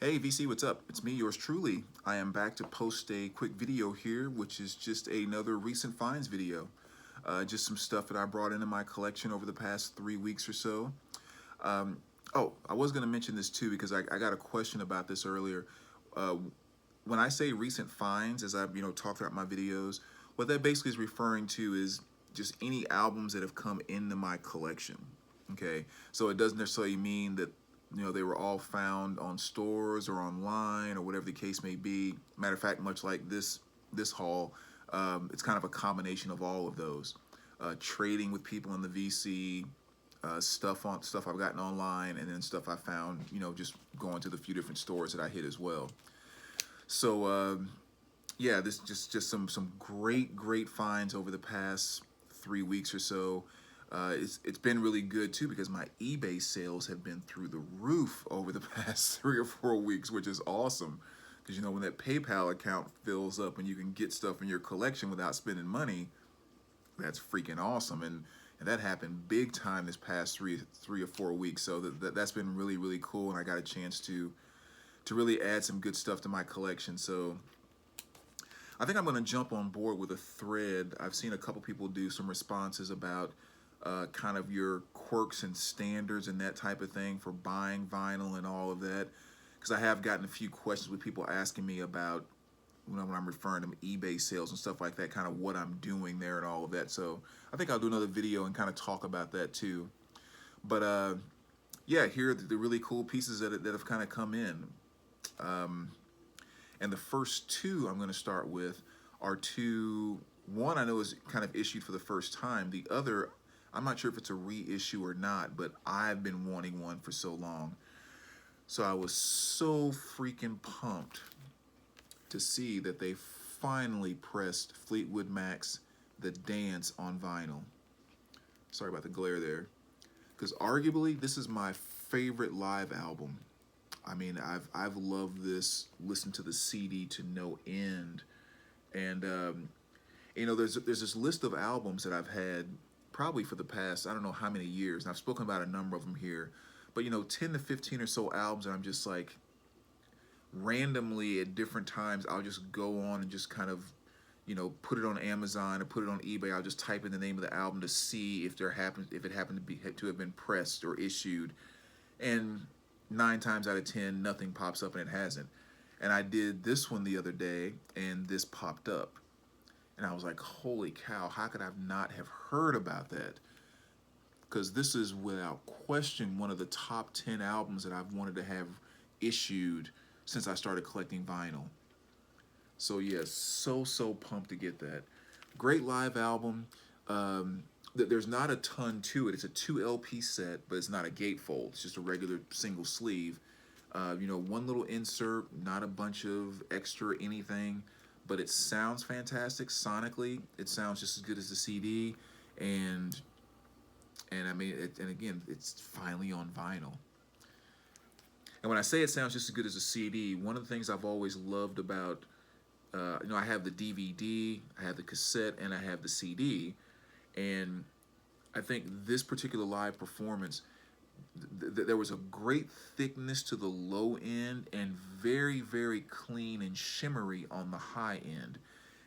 Hey VC, what's up? It's me, yours truly. I am back to post a quick video here, which is just another recent finds video. Just some stuff that I brought into my collection over the past 3 weeks or so. Oh, I was going to mention this too because I got a question about this earlier. Uh, when I say recent finds, as I've talked about my videos, what that basically is referring to is just any albums that have come into my collection. Okay, so it doesn't necessarily mean that they were all found on stores or online or whatever the case may be. Matter of fact, much like this haul, it's kind of a combination of all of those. Trading with people in the VC, stuff I've gotten online, and then stuff I found, just going to the few different stores that I hit as well. So yeah, this just some great finds over the past 3 weeks or so. It's been really good too because my eBay sales have been through the roof over the past 3 or 4 weeks, which is awesome. Because when that PayPal account fills up and you can get stuff in your collection without spending money, that's freaking awesome. And that happened big time this past 3 or 4 weeks. So that's been really cool, and I got a chance to really add some good stuff to my collection. So I think I'm going to jump on board with a thread. I've seen a couple people do some responses about kind of your quirks and standards and that type of thing for buying vinyl and all of that. Because I have gotten a few questions with people asking me about, when I'm referring to eBay sales and stuff like that, kind of what I'm doing there and all of that. So I think I'll do another video and kind of talk about that too. But yeah, here are the really cool pieces that have kind of come in. And the first two I'm going to start with are one I know is kind of issued for the first time. The other, I'm not sure if it's a reissue or not, but I've been wanting one for so long. So I was so freaking pumped to see that they finally pressed Fleetwood Mac's The Dance on vinyl. Sorry about the glare there. Because arguably, this is my favorite live album. I mean, I've loved this, listened to the CD to no end. And, there's this list of albums that I've had probably for the past, I don't know how many years. And I've spoken about a number of them here. But, 10 to 15 or so albums that I'm just like, randomly at different times, I'll just go on and just kind of, put it on Amazon or put it on eBay. I'll just type in the name of the album to see if it happened to have been pressed or issued. And 9 times out of 10, nothing pops up, and it hasn't. And I did this one the other day, and this popped up. And I was like, holy cow, how could I not have heard about that? Because this is, without question, one of the top 10 albums that I've wanted to have issued since I started collecting vinyl. So yes, so pumped to get that. Great live album. There's not a ton to it. It's a 2 LP set, but it's not a gatefold. It's just a regular single sleeve. One little insert, not a bunch of extra anything, but it sounds fantastic sonically. It sounds just as good as the CD, and I mean, and again, it's finally on vinyl. And when I say it sounds just as good as a CD, one of the things I've always loved about, I have the DVD, I have the cassette, and I have the CD. And I think this particular live performance, there was a great thickness to the low end and very clean and shimmery on the high end.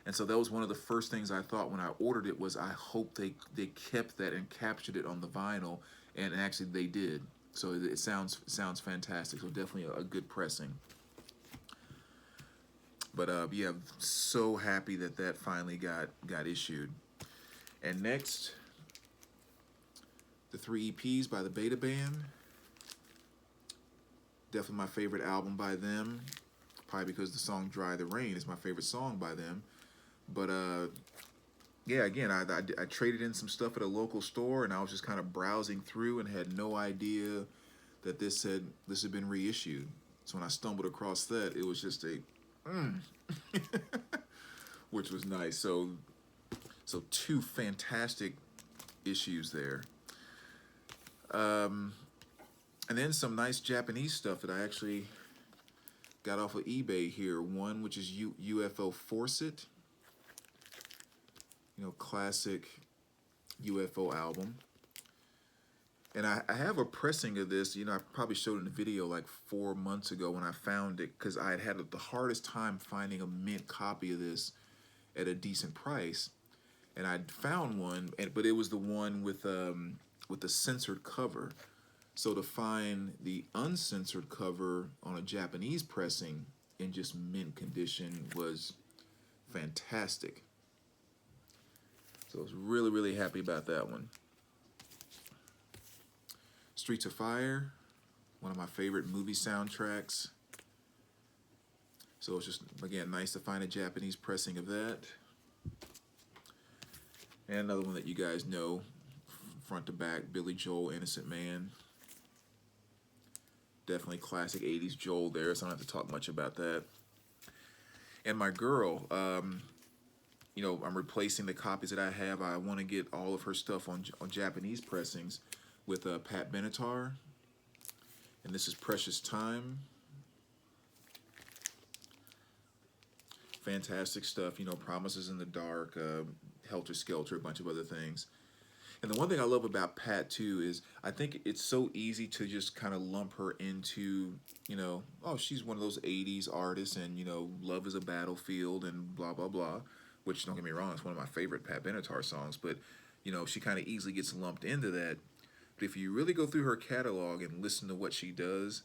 And so that was one of the first things I thought when I ordered it, was I hope they kept that and captured it on the vinyl, and actually they did. So it sounds fantastic. So definitely a good pressing. But yeah, I'm so happy that finally got issued. And next, the 3 EPs by the Beta Band. Definitely my favorite album by them. Probably because the song Dry the Rain is my favorite song by them. But yeah, again, I traded in some stuff at a local store, and I was just kind of browsing through and had no idea that this had been reissued. So when I stumbled across that, it was just a which was nice. So 2 fantastic issues there. And then some nice Japanese stuff that I actually got off of eBay here. One which is UFO Force It. Classic UFO album. And I have a pressing of this. I probably showed it in a video like 4 months ago when I found it, because I had the hardest time finding a mint copy of this at a decent price. And I'd found one, but it was the one with the censored cover. So to find the uncensored cover on a Japanese pressing in just mint condition was fantastic. So I was really, really happy about that one. Streets of Fire, one of my favorite movie soundtracks. So it's just, again, nice to find a Japanese pressing of that. And another one that you guys know, front to back, Billy Joel, Innocent Man. Definitely classic 80s Joel there, so I don't have to talk much about that. And my girl, I'm replacing the copies that I have. I want to get all of her stuff on Japanese pressings with Pat Benatar. And this is Precious Time. Fantastic stuff, Promises in the Dark, Helter Skelter, a bunch of other things. And the one thing I love about Pat too is I think it's so easy to just kind of lump her into, oh, she's one of those 80s artists and, Love is a Battlefield and blah, blah, blah, which, don't get me wrong, it's one of my favorite Pat Benatar songs, but, she kind of easily gets lumped into that. But if you really go through her catalog and listen to what she does,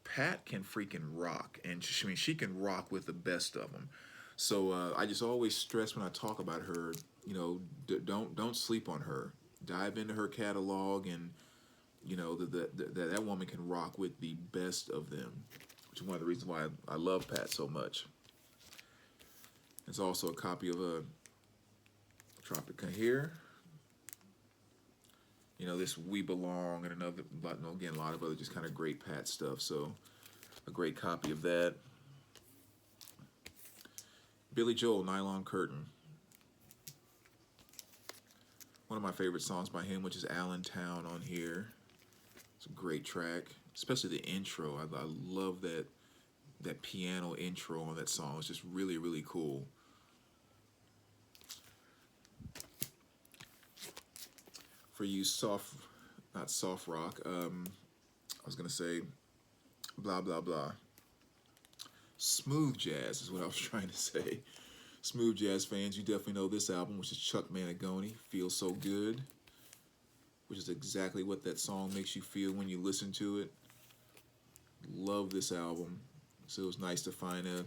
Pat can freaking rock. And she can rock with the best of them. So I just always stress when I talk about her, don't sleep on her. Dive into her catalog, and that woman can rock with the best of them, which is one of the reasons why I love Pat so much. There's also a copy of a Tropica here. This We Belong, and another, again, a lot of other just kind of great Pat stuff. So a great copy of that. Billy Joel, Nylon Curtain. One of my favorite songs by him, which is Allentown on here. It's a great track, especially the intro. I love that piano intro on that song. It's just really, really cool. For you not soft rock, I was going to say blah, blah, blah. Smooth jazz is what I was trying to say. Smooth jazz fans, you definitely know this album, which is Chuck Manigoni, Feels So Good, which is exactly what that song makes you feel when you listen to it. Love this album. So it was nice to find a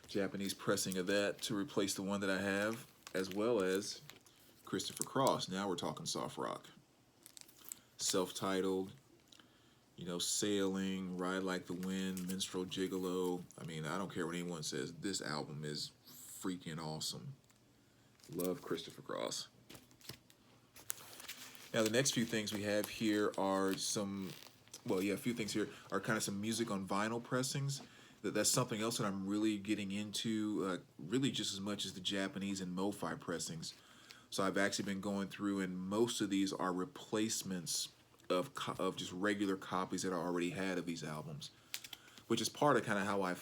Japanese pressing of that to replace the one that I have, as well as Christopher Cross. Now we're talking soft rock. Self-titled, Sailing, Ride Like the Wind, Minstrel Gigolo. I don't care what anyone says. This album is freaking awesome. Love Christopher Cross. Now the next few things we have here are a few things here are kind of some music on vinyl pressings. That's something else that I'm really getting into, really just as much as the Japanese and MOV pressings. So I've actually been going through, and most of these are replacements of just regular copies that I already had of these albums, which is part of kind of how I,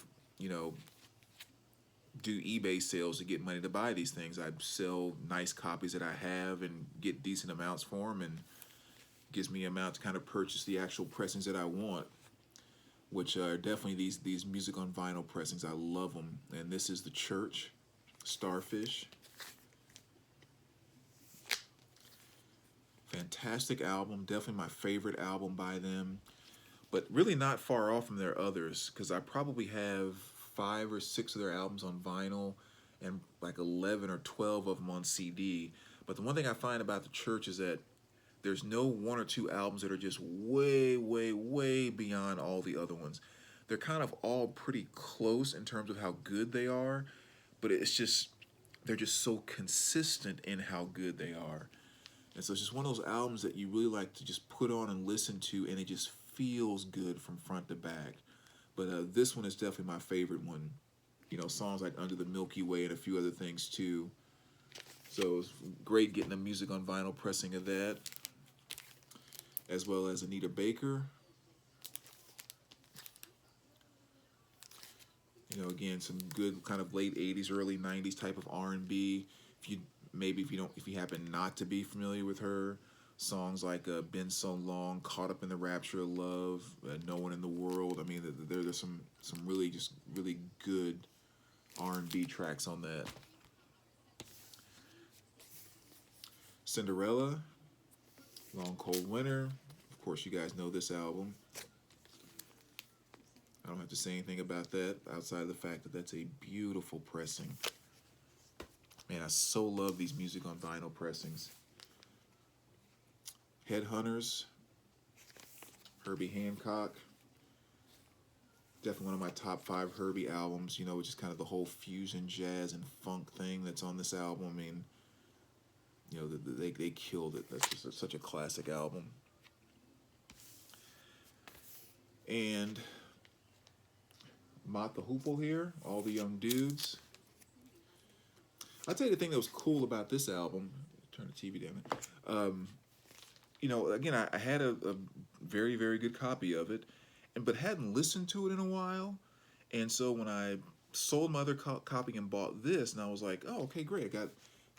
do eBay sales to get money to buy these things. I sell nice copies that I have and get decent amounts for them, and gives me an amount to kind of purchase the actual pressings that I want, which are definitely these music on vinyl pressings. I love them. And this is The Church, Starfish. Fantastic album, definitely my favorite album by them, but really not far off from their others, because I probably have 5 or 6 of their albums on vinyl and like 11 or 12 of them on CD. But the one thing I find about The Church is that there's no 1 or 2 albums that are just way, way, way beyond all the other ones. They're kind of all pretty close in terms of how good they are, but they're just so consistent in how good they are. And so it's just one of those albums that you really like to just put on and listen to, and it just feels good from front to back. But this one is definitely my favorite one. Songs like Under the Milky Way and a few other things too. So it's great getting the music on vinyl pressing of that, as well as Anita Baker. Again, some good kind of late 80s, early 90s type of R&B. If you happen not to be familiar with her, Songs like Been So Long, Caught Up in the Rapture of Love, No One in the World. I mean, there's some really, just really good R&B tracks on that. Cinderella, Long Cold Winter. Of course, you guys know this album. I don't have to say anything about that outside of the fact that that's a beautiful pressing. Man, I so love these music on vinyl pressings. Headhunters, Herbie Hancock. Definitely one of my top 5 Herbie albums, you know, which is kind of the whole fusion jazz and funk thing that's on this album. I mean, you know, they killed it. That's just such a classic album. And Mott the Hoople here, All the Young Dudes. I'll tell you the thing that was cool about this album. Turn the TV down. You know, again, I had a very, very good copy of it, but hadn't listened to it in a while. And so when I sold my other copy and bought this, and I was like, oh, okay, great. I got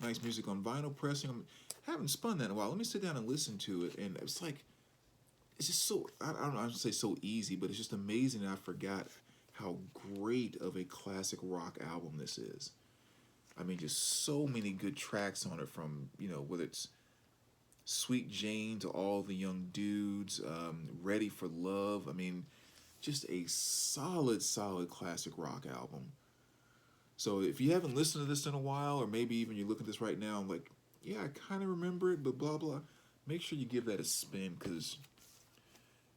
nice music on vinyl pressing. I haven't spun that in a while. Let me sit down and listen to it. And it's like, it's just so, I don't know, I would say so easy, but it's just amazing that I forgot how great of a classic rock album this is. I mean, just so many good tracks on it, from, you know, whether it's Sweet Jane to All the Young Dudes, Ready for Love. I mean, just a solid, solid classic rock album. So if you haven't listened to this in a while, or maybe even you're looking at this right now, I'm like, yeah, I kind of remember it, but blah, blah. Make sure you give that a spin, because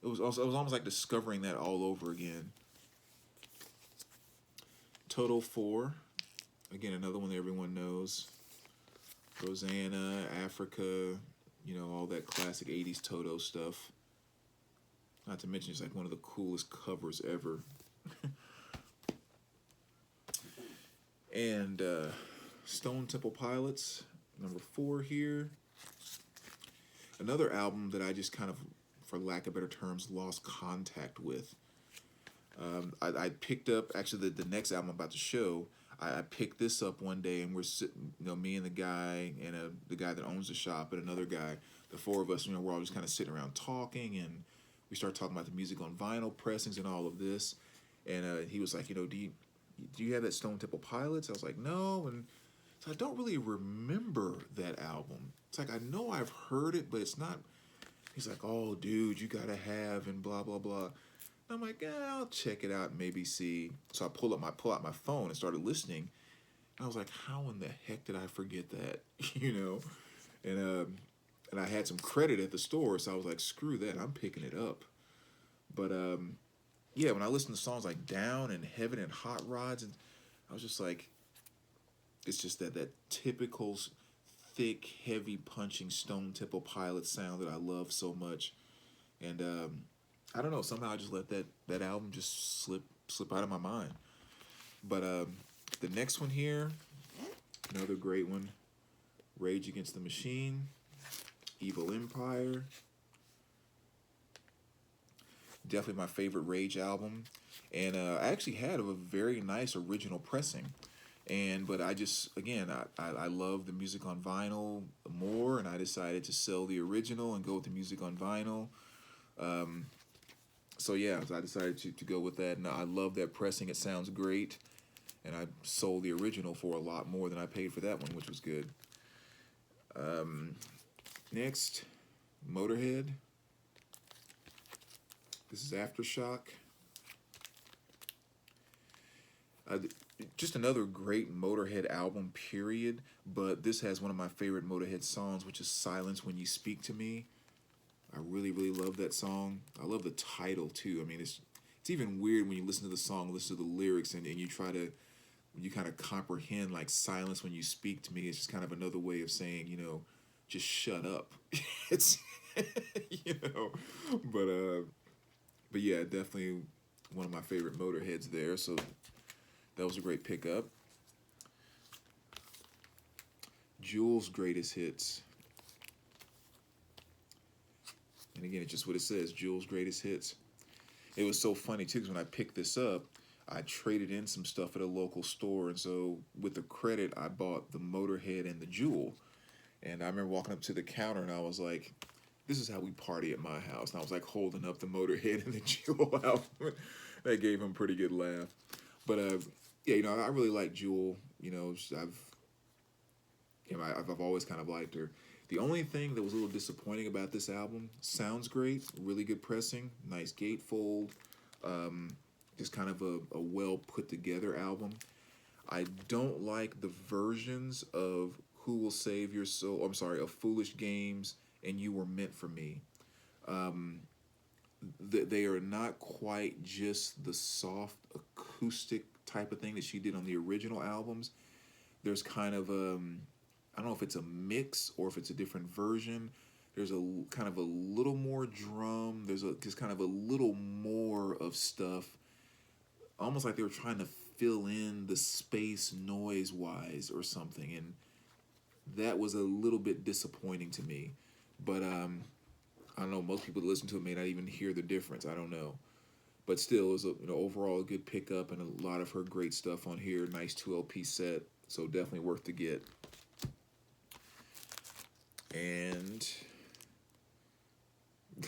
it was almost like discovering that all over again. Total 4. Again, another one that everyone knows. Rosanna, Africa, you know, all that classic 80s Toto stuff. Not to mention, it's like one of the coolest covers ever. And Stone Temple Pilots, number 4 here. Another album that I just kind of, for lack of better terms, lost contact with. I picked up, actually, the next album I'm about to show, I picked this up one day, and we're sitting, you know, me and the guy, and the guy that owns the shop, and another guy, the 4 of us, you know, we're all just kind of sitting around talking, and we started talking about the music on vinyl pressings and all of this. And he was like, you know, do you have that Stone Temple Pilots? I was like, no. And so I don't really remember that album. It's like, I know I've heard it, but it's not. He's like, oh, dude, you gotta have, and blah, blah, blah. I'm like, yeah, I'll check it out and maybe see. So I pull out my phone and started listening. And I was like, how in the heck did I forget that? You know? And I had some credit at the store, so I was like, screw that, I'm picking it up. But yeah, when I listened to songs like Down and Heaven and Hot Rods, and I was just like, it's just that typical thick, heavy punching Stone Temple Pilots sound that I love so much. And I don't know, somehow I just let that album just slip out of my mind. But the next one here, another great one, Rage Against the Machine, Evil Empire. Definitely my favorite Rage album. And I actually had a very nice original pressing. But I just, again, I love the music on vinyl more, and I decided to sell the original and go with the music on vinyl. So yeah, I decided to go with that, and I love that pressing. It sounds great, and I sold the original for a lot more than I paid for that one, which was good. Next, Motorhead. This is Aftershock. Just another great Motorhead album, period, but this has one of my favorite Motorhead songs, which is Silence When You Speak to Me. I really, really love that song. I love the title, too. I mean, it's even weird when you listen to the song, listen to the lyrics, and you kind of comprehend, like, silence when you speak to me. It's just kind of another way of saying, you know, just shut up. It's, you know, but yeah, definitely one of my favorite Motorheads there, so that was a great pickup. Jules' Greatest Hits. And again, it's just what it says, Jules' Greatest Hits. It was so funny, too, because when I picked this up, I traded in some stuff at a local store. And so with the credit, I bought the Motorhead and the Jewel. And I remember walking up to the counter, and I was like, this is how we party at my house. And I was like holding up the Motorhead and the Jewel album. That gave him a pretty good laugh. But yeah, you know, I really like Jewel. You know, I've always kind of liked her. The only thing that was a little disappointing about this album, sounds great, really good pressing, nice gatefold, just kind of a well put together album. I don't like the versions of Who Will Save Your Soul, I'm sorry, of Foolish Games and You Were Meant for Me. They are not quite just the soft acoustic type of thing that she did on the original albums. There's kind of I don't know if it's a mix or if it's a different version. There's a kind of a little more drum. There's just kind of a little more of stuff. Almost like they were trying to fill in the space noise-wise or something. And that was a little bit disappointing to me. But I don't know, most people that listen to it may not even hear the difference. I don't know. But still, it was overall a good pickup and a lot of her great stuff on here. Nice 2 LP set. So definitely worth the get. And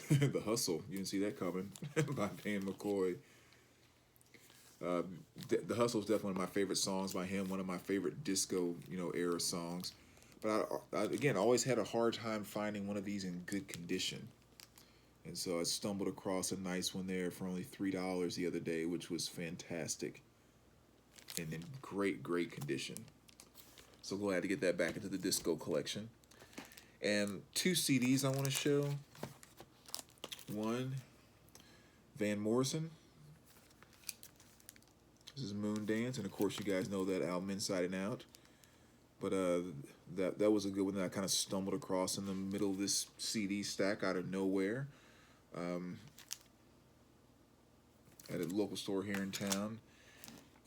The Hustle, you didn't see that coming, by Van McCoy. The Hustle is definitely one of my favorite songs by him, one of my favorite disco, era songs. But I again, always had a hard time finding one of these in good condition. And so I stumbled across a nice one there for only $3 the other day, which was fantastic. And in great, great condition. So glad to get that back into the disco collection. And 2 CDs I want to show. One, Van Morrison. This is Moondance, and of course you guys know that album inside and out. But that was a good one that I kind of stumbled across in the middle of this CD stack out of nowhere. At a local store here in town.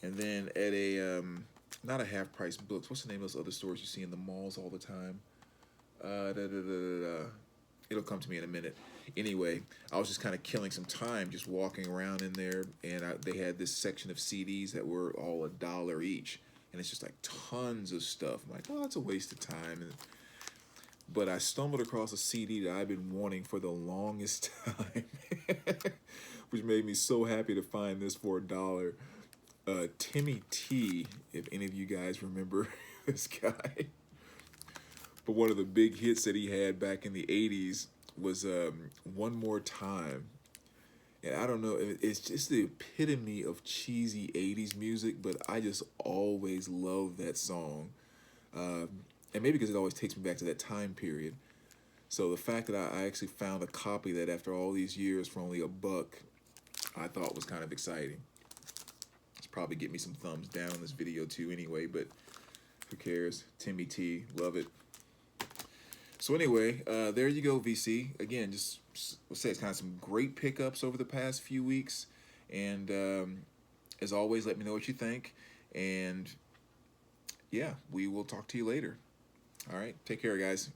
And then at a, not a Half Price Books. What's the name of those other stores you see in the malls all the time? It'll come to me in a minute. Anyway, I was just kind of killing some time just walking around in there, and they had this section of CDs that were all $1 each, and it's just like tons of stuff. I'm like, oh, that's a waste of time. But I stumbled across a CD that I've been wanting for the longest time, which made me so happy to find this for $1. Timmy T, if any of you guys remember this guy. But one of the big hits that he had back in the 80s was One More Time. And I don't know, it's just the epitome of cheesy 80s music, but I just always love that song. And maybe because it always takes me back to that time period. So the fact that I actually found a copy of that after all these years for only $1, I thought was kind of exciting. It's probably get me some thumbs down on this video too anyway, but who cares? Timmy T, love it. So anyway, there you go, VC. Again, just let's say it's kind of some great pickups over the past few weeks. And as always, let me know what you think. And yeah, we will talk to you later. All right, take care, guys.